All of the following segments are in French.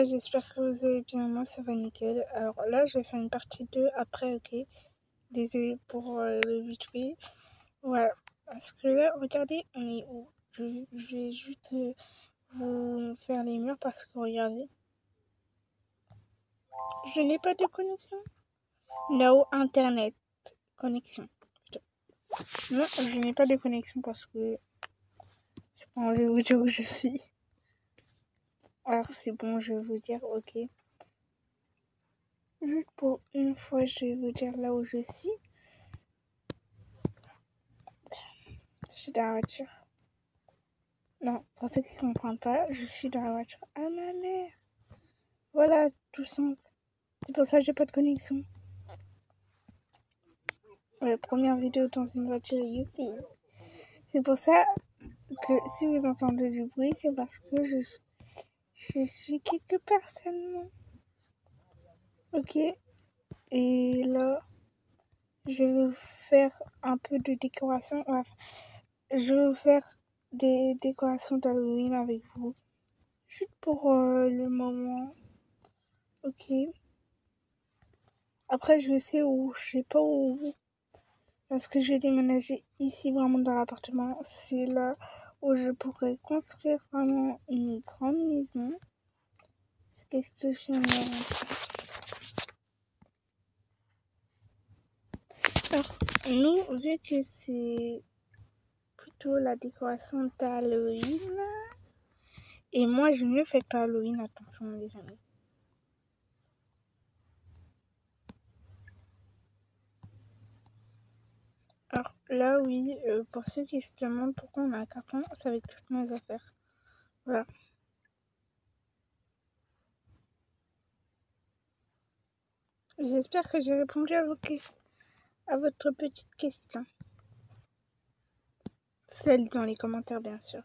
J'espère que vous allez bien, moi ça va nickel. Alors là, je vais faire une partie 2 après, ok. Désolée pour le vite fait. Voilà, parce que là, regardez, on est où? Je vais juste vous faire les murs parce que regardez, je n'ai pas de connexion. No internet connexion. Non, je n'ai pas de connexion parce que j'ai pas envie de vous dire où je suis. Alors c'est bon, je vais vous dire, ok. Juste pour une fois, je vais vous dire là où je suis. Je suis dans la voiture. Non, pour ceux qui ne comprennent pas, je suis dans la voiture. Ah, ma mère! Voilà, tout simple. C'est pour ça que j'ai pas de connexion. Ouais, première vidéo dans une voiture, youpi! C'est pour ça que si vous entendez du bruit, c'est parce que je suis quelque part seulement. Ok? Et là, je veux faire un peu de décoration. Enfin, je veux faire des décorations d'Halloween avec vous. Juste pour le moment. Ok? Après, je sais où, je sais pas où, parce que je vais déménager ici, vraiment dans l'appartement. C'est là où je pourrais construire vraiment une grande maison. C'est qu'est-ce que je viens de rentrer. Alors, nous, vu que c'est plutôt la décoration d'Halloween, et moi, je ne fais pas Halloween, attention les amis. Alors là, oui, pour ceux qui se demandent pourquoi on a un carton, c'est avec toutes nos affaires. Voilà. J'espère que j'ai répondu à votre petite question. Celle dans les commentaires, bien sûr.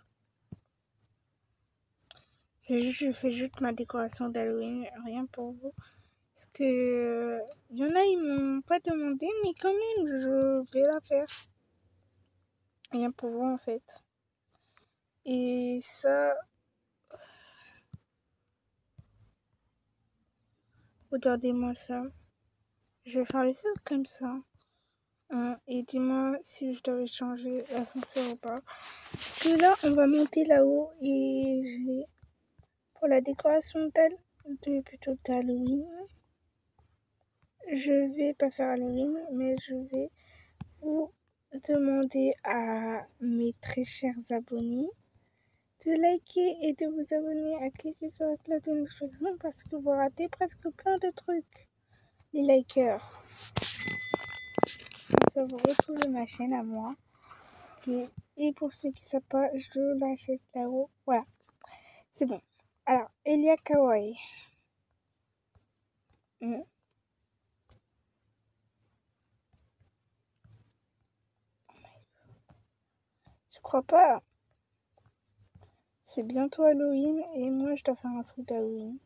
Je fais juste ma décoration d'Halloween, rien pour vous. Parce que y en a, ils m'ont pas demandé, mais quand même, je vais la faire. Rien pour vous, en fait. Et ça, regardez-moi ça. Je vais faire le sol comme ça. Et dis-moi si je dois changer l'ascenseur ou pas. Parce que là, on va monter là-haut et j'ai pour la décoration plutôt d'Halloween. Je vais pas faire Halloween, mais je vais vous demander à mes très chers abonnés de liker et de vous abonner, à cliquer sur la cloche de notification parce que vous ratez presque plein de trucs. Les likers. Comme ça, vous retrouvez ma chaîne à moi. Et pour ceux qui ne savent pas, je l'achète là-haut. Voilà, c'est bon. Alors, Elia Kawaii. Je crois pas. C'est bientôt Halloween et moi je dois faire un truc d'Halloween.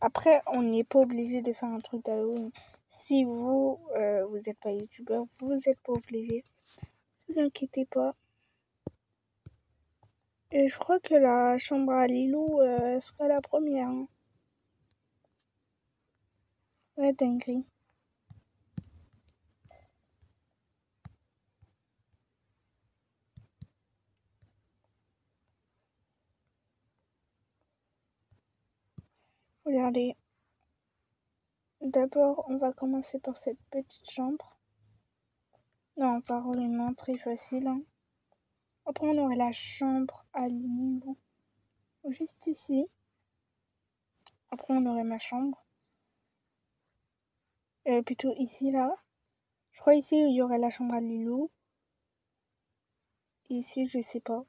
Après, on n'est pas obligé de faire un truc d'Halloween. Si vous, vous n'êtes pas youtubeur, vous n'êtes pas obligé. Ne vous inquiétez pas. Et je crois que la chambre à Lilou sera la première. Hein. Ouais, dinguerie. Regardez. D'abord, on va commencer par cette petite chambre. Non, par une entrée facile. Hein. Après, on aurait la chambre à Lilou. Juste ici. Après, on aurait ma chambre. Plutôt ici, là. Je crois ici, il y aurait la chambre à Lilou. Ici, je sais pas.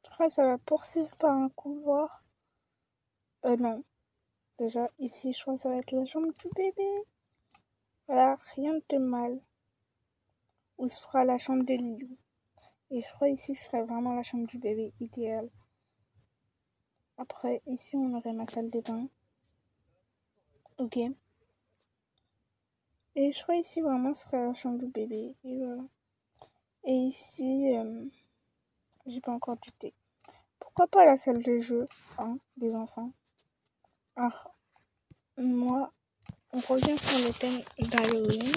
Je crois que ça va poursuivre par un couloir. Non. Déjà, ici, je crois que ça va être la chambre du bébé. Voilà, rien de mal. Ou ce sera la chambre de Lilou. Et je crois ici, ce serait vraiment la chambre du bébé, idéal. Après, ici, on aurait ma salle de bain. Ok. Et je crois ici, vraiment, ce serait la chambre du bébé. Et voilà. Et ici, j'ai pas encore dit pourquoi pas la salle de jeu, hein, des enfants. Alors, moi, on revient sur le thème d'Halloween.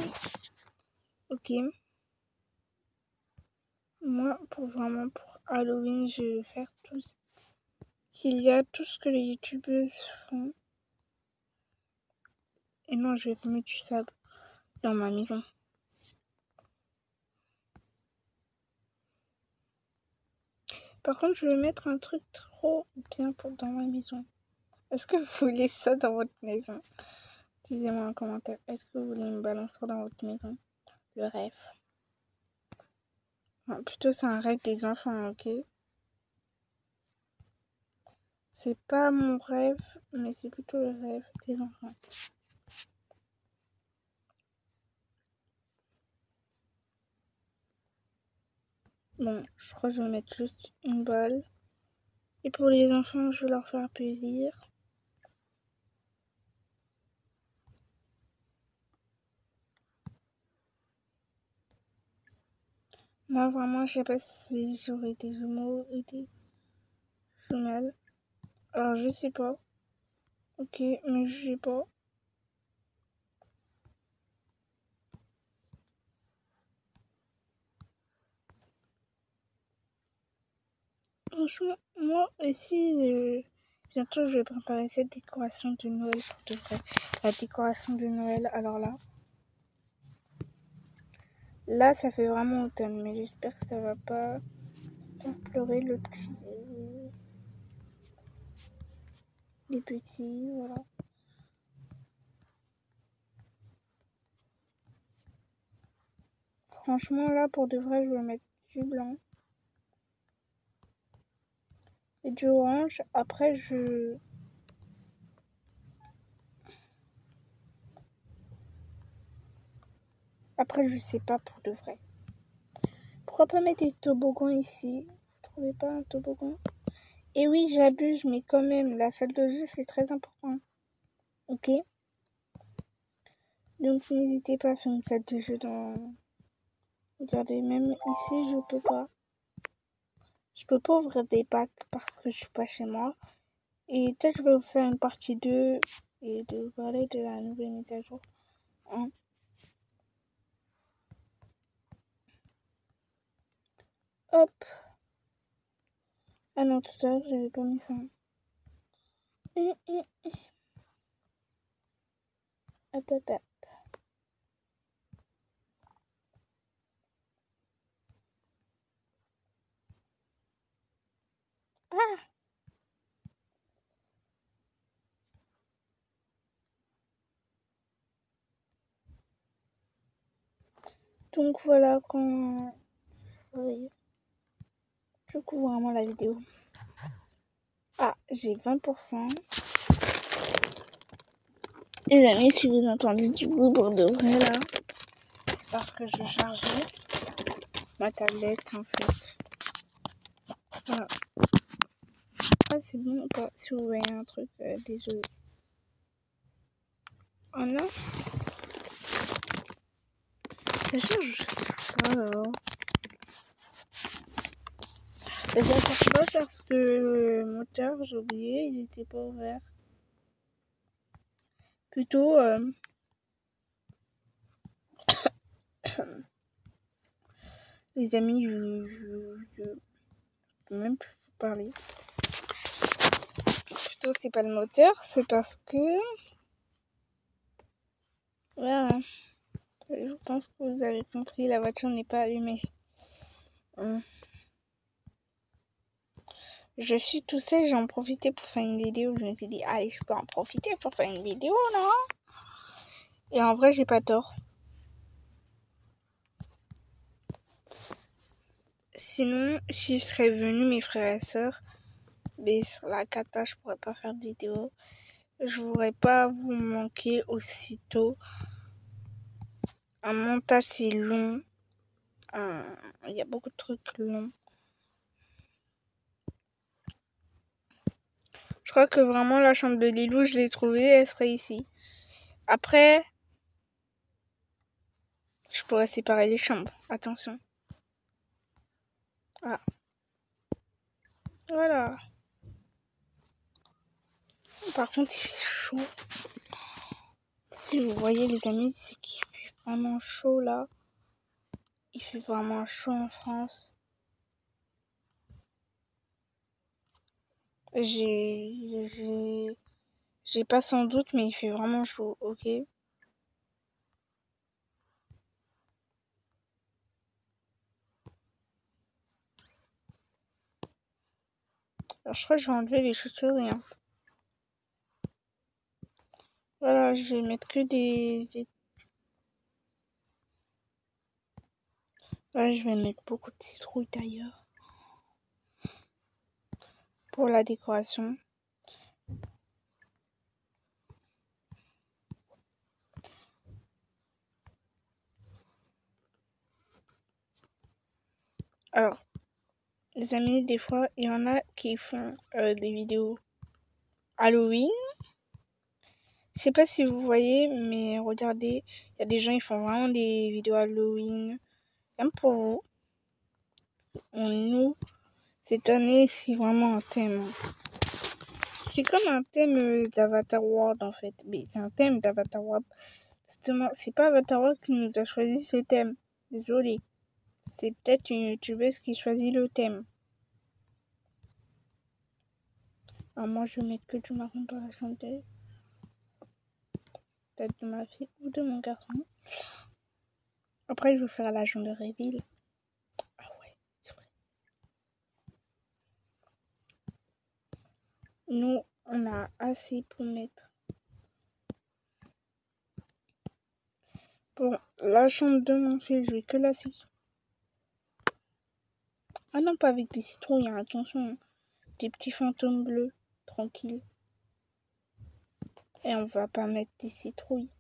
Ok. Moi, pour Halloween, je vais faire tout ce qu'il y a, tout ce que les youtubeuses font. Et non, je vais mettre du sable dans ma maison. Par contre, je vais mettre un truc trop bien dans ma maison. Est-ce que vous voulez ça dans votre maison? Dites-moi en commentaire. Est-ce que vous voulez une balançoire dans votre maison? Le rêve. Enfin, plutôt, c'est un rêve des enfants, ok? C'est pas mon rêve, mais c'est plutôt le rêve des enfants. Bon, je crois que je vais mettre juste une balle. Et pour les enfants, je vais leur faire plaisir. Moi, vraiment, je sais pas si j'aurai des jumeaux ou des jumelles. Alors, je sais pas. Ok, mais je sais pas. Franchement, moi aussi, bientôt je vais préparer cette décoration de Noël pour de vrai. La décoration de Noël, alors là ça fait vraiment automne, mais j'espère que ça va pas faire pleurer les petits, voilà. Franchement, là pour de vrai, je vais mettre du blanc et du orange. Après, je sais pas pour de vrai. Pourquoi pas mettre des toboggans ici? Vous trouvez pas un toboggan? Et oui, j'abuse, mais quand même, la salle de jeu, c'est très important. Ok? Donc, n'hésitez pas à faire une salle de jeu dans... Regardez, même ici, je peux pas. Je peux pas ouvrir des packs parce que je suis pas chez moi. Et peut-être je vais vous faire une partie 2 et de vous parler de la nouvelle mise à jour. Hein? Hop. Ah non, tout à l'heure, j'avais pas mis ça. Hop, hop, hop. Ah! Donc voilà, quand... Oui. Je couvre vraiment la vidéo. Ah, j'ai 20%. Les amis, si vous entendez du bruit pour de vrai là, c'est parce que je chargeais ma tablette en fait. Voilà. Ah, c'est bon ou pas? Si vous voyez un truc, désolé. Oh non? Ça charge pas là. Ça charge pas parce que le moteur, j'ai oublié, il était pas ouvert. Plutôt, les amis, je peux même plus vous parler. Plutôt, c'est pas le moteur, c'est parce que... Voilà. Je pense que vous avez compris, la voiture n'est pas allumée. Je suis tout seul, j'en profité pour faire une vidéo. Je me suis dit, allez, je peux en profiter pour faire une vidéo, non? Et en vrai, j'ai pas tort. Sinon, s'ils seraient venus, mes frères et sœurs, mais sur la cata, je pourrais pas faire de vidéo. Je voudrais pas vous manquer aussitôt. Un montage, c'est long. Il y a beaucoup de trucs longs. Je crois que vraiment la chambre de Lilou, je l'ai trouvée, elle serait ici. Après, je pourrais séparer les chambres. Attention. Ah. Voilà. Par contre, il fait chaud. Si vous voyez les amis, c'est qu'il fait vraiment chaud là. Il fait vraiment chaud en France. J'ai pas sans doute, mais il fait vraiment chaud, ok? Alors, je crois que je vais enlever les chaussures et voilà, je vais mettre que Voilà, je vais mettre beaucoup de citrouilles d'ailleurs pour la décoration. Alors, les amis, des fois, il y en a qui font des vidéos Halloween. Je sais pas si vous voyez, mais regardez, il y a des gens qui font vraiment des vidéos Halloween. Même pour vous. Nous, cette année, c'est vraiment un thème. C'est comme un thème d'Avatar World en fait. Mais c'est un thème d'Avatar World. Justement, c'est pas Avatar World qui nous a choisi ce thème. Désolée. C'est peut-être une youtubeuse qui choisit le thème. Alors moi, je vais mettre que du marron dans la chambre peut-être de ma fille ou de mon garçon. Après, je vais faire la chambre de reveal. Ah ouais, c'est vrai. Nous, on a assez pour mettre. Pour la chambre de mon fils, je vais que la section. Ah non, pas avec des citrouilles, hein, attention. Des petits fantômes bleus, tranquille. Et on va pas mettre des citrouilles.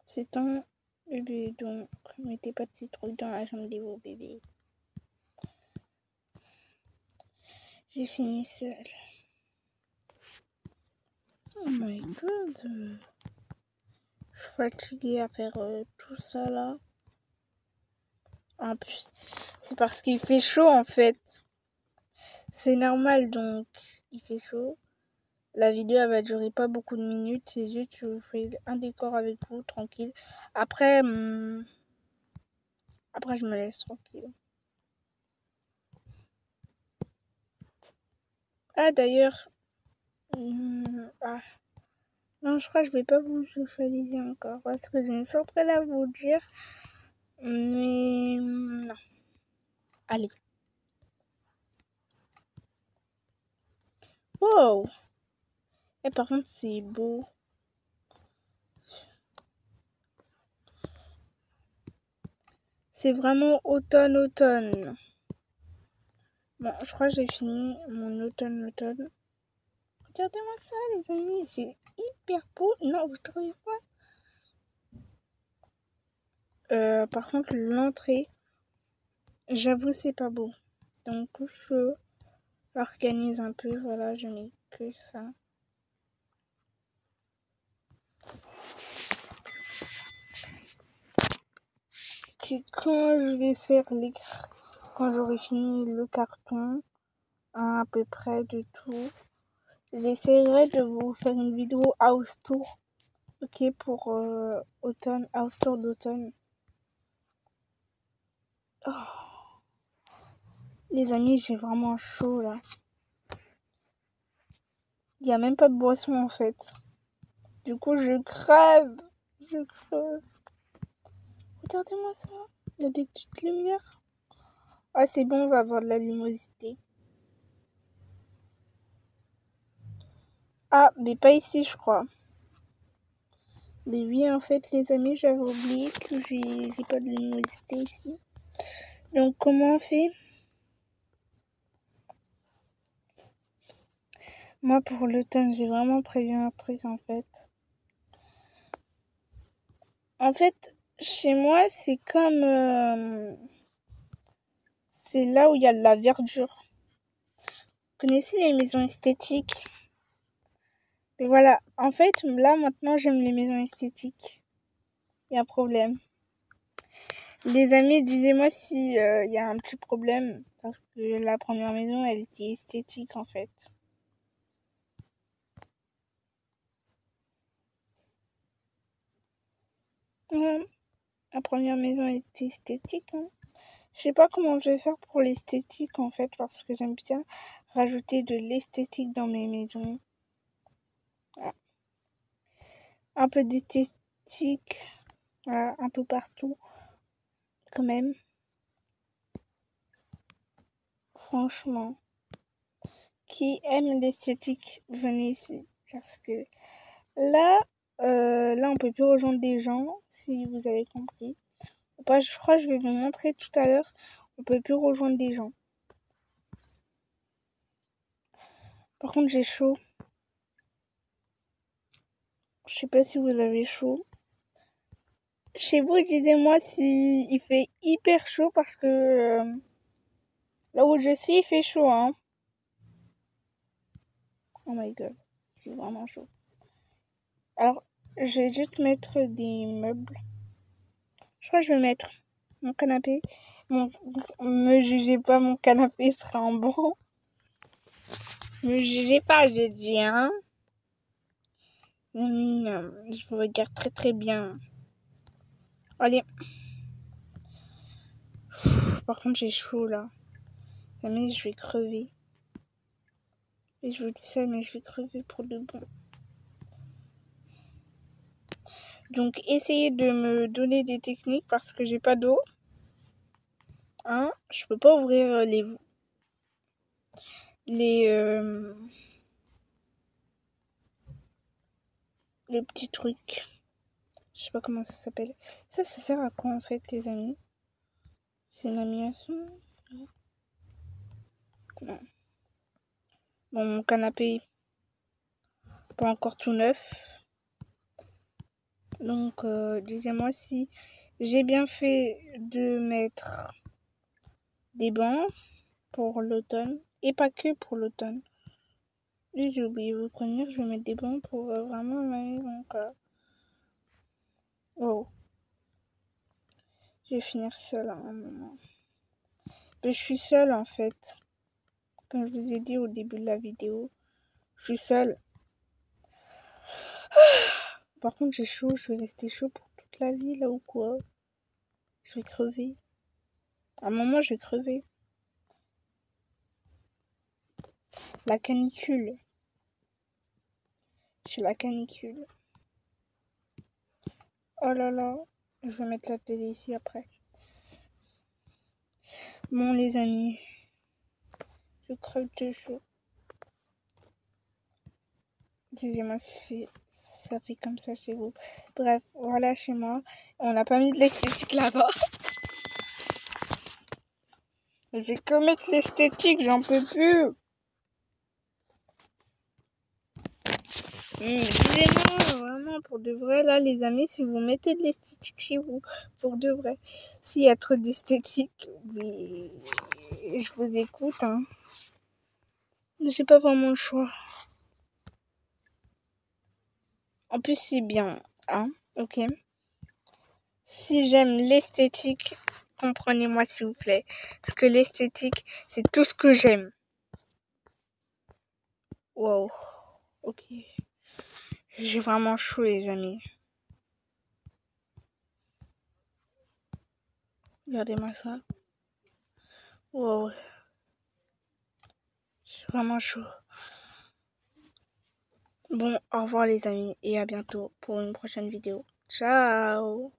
C'est un bébé, donc mettez pas de citrouilles dans la chambre de vos bébés. J'ai fini seule. Oh my god. Je suis fatiguée à faire tout ça là. En plus, c'est parce qu'il fait chaud en fait. C'est normal donc il fait chaud. La vidéo elle va durer pas beaucoup de minutes. C'est juste je fais un décor avec vous tranquille. Après, après je me laisse tranquille. Ah d'ailleurs, ah. Non, je crois que je vais pas vous socialiser encore parce que j'ai une surprise à vous dire. Mais non. Allez. Wow. Et par contre, c'est beau. C'est vraiment automne. Bon, je crois que j'ai fini mon automne. Regardez-moi ça, les amis. C'est hyper beau. Non, vous trouvez pas? Par contre, l'entrée, j'avoue, c'est pas beau. Donc, je l'organise un peu. Voilà, je mets que ça. Puis quand je vais faire quand j'aurai fini le carton, à peu près de tout, j'essaierai de vous faire une vidéo house tour, ok, pour automne, house tour d'automne. Oh. Les amis, j'ai vraiment chaud là. Il n'y a même pas de boisson en fait. Du coup, je crève. Regardez-moi ça. Il y a des petites lumières. Ah, c'est bon, on va avoir de la luminosité. Ah, mais pas ici, je crois. Mais oui, en fait, les amis, j'avais oublié que j'ai pas de luminosité ici. Donc, comment on fait? Moi, pour l'automne, j'ai vraiment prévu un truc, en fait. En fait, chez moi, c'est comme... c'est là où il y a de la verdure. Vous connaissez les maisons esthétiques? Et voilà. En fait, là, maintenant, j'aime les maisons esthétiques. Il y a un problème. Les amis, disez-moi si y a un petit problème. Parce que la première maison, elle était esthétique en fait. Ouais, la première maison, elle était esthétique. Hein. Je sais pas comment je vais faire pour l'esthétique en fait, parce que j'aime bien rajouter de l'esthétique dans mes maisons. Voilà. Un peu d'esthétique, voilà, un peu partout, quand même. Franchement, qui aime l'esthétique, venez ici, parce que là, là, on peut plus rejoindre des gens, si vous avez compris. Ou pas, je crois que je vais vous montrer tout à l'heure. On peut plus rejoindre des gens. Par contre, j'ai chaud. Je sais pas si vous avez chaud. Chez vous, disez-moi si il fait hyper chaud parce que là où je suis, il fait chaud, hein. Oh my god, c'est vraiment chaud. Alors, je vais juste mettre des meubles. Je crois que je vais mettre mon canapé. Me jugez pas, mon canapé sera en banc. Me jugez pas, j'ai dit, hein. Je vous regarde très très bien. Allez. Par contre, j'ai chaud là. Mais je vais crever. Et je vous dis ça, mais je vais crever pour de bon. Donc, essayez de me donner des techniques parce que j'ai pas d'eau. Hein, je peux pas ouvrir les petits trucs. Je sais pas comment ça s'appelle. Ça sert à quoi en fait, les amis? C'est une animation? Non. Bon, mon canapé, pas encore tout neuf. Donc, disez-moi si j'ai bien fait de mettre des bancs pour l'automne. Et pas que pour l'automne. Et j'ai oublié de vous prévenir, je vais mettre des bancs pour vraiment ma maison. Oh. Je vais finir seule à un moment. Mais je suis seule en fait. Comme je vous ai dit au début de la vidéo. Je suis seule. Par contre, j'ai chaud. Je vais rester chaud pour toute la vie là ou quoi? Je vais crever. À un moment, je vais crever. La canicule. J'ai la canicule. Oh là là. Je vais mettre la télé ici après. Bon, les amis. Je crève de chaud. Disez-moi si ça fait comme ça chez vous. Bref, voilà chez moi. On n'a pas mis de l'esthétique là-bas. Je vais que mettre l'esthétique, j'en peux plus. Dis-moi, vraiment, pour de vrai, là, les amis, si vous mettez de l'esthétique chez vous, pour de vrai, s'il y a trop d'esthétique, je vous écoute, hein. J'ai pas vraiment le choix. En plus, c'est bien, hein, ok. Si j'aime l'esthétique, comprenez-moi s'il vous plaît. Parce que l'esthétique, c'est tout ce que j'aime. Wow, ok. J'ai vraiment chaud, les amis. Regardez-moi ça. Wow. J'ai vraiment chaud. Bon, au revoir les amis et à bientôt pour une prochaine vidéo. Ciao!